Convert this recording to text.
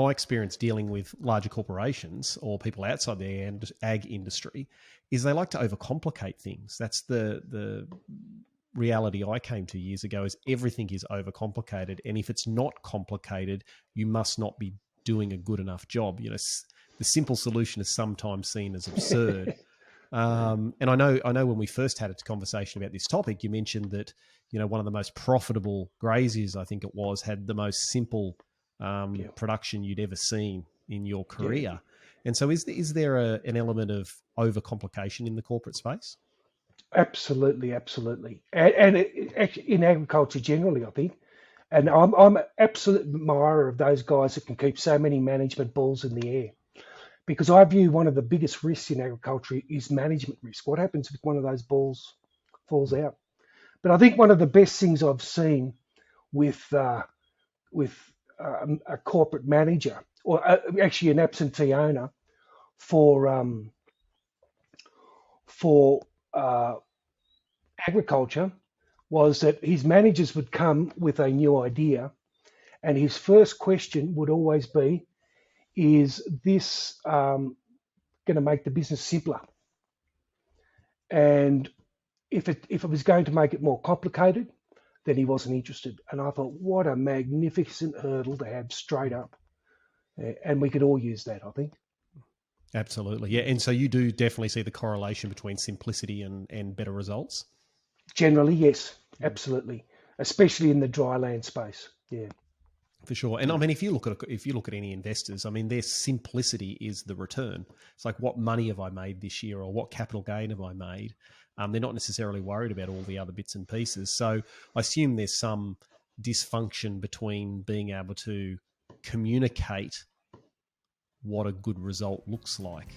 my experience dealing with larger corporations or people outside the ag industry is they like to overcomplicate things. That's the reality I came to years ago, is everything is overcomplicated. And if it's not complicated, you must not be doing a good enough job. You know, the simple solution is sometimes seen as absurd. And I know when we first had a conversation about this topic, you mentioned that, you know, one of the most profitable graziers, I think it was, had the most simple production you'd ever seen in your career. Yeah. And so is there an element of overcomplication in the corporate space? Absolutely. And actually in agriculture generally, I think. And I'm an absolute admirer of those guys that can keep so many management balls in the air. Because I view one of the biggest risks in agriculture is management risk. What happens if one of those balls falls out? But I think one of the best things I've seen with a corporate manager, or actually an absentee owner for agriculture, was that his managers would come with a new idea, and his first question would always be, is this going to make the business simpler? And if it was going to make it more complicated, then he wasn't interested. And I thought, what a magnificent hurdle to have straight up. And we could all use that, I think. Absolutely. Yeah. And so you do definitely see the correlation between simplicity and better results? Generally, yes, absolutely. Especially in the dry land space. Yeah. For sure. And I mean, if you look at any investors, I mean, their simplicity is the return. It's like, what money have I made this year, or what capital gain have I made? They're not necessarily worried about all the other bits and pieces. So I assume there's some dysfunction between being able to communicate what a good result looks like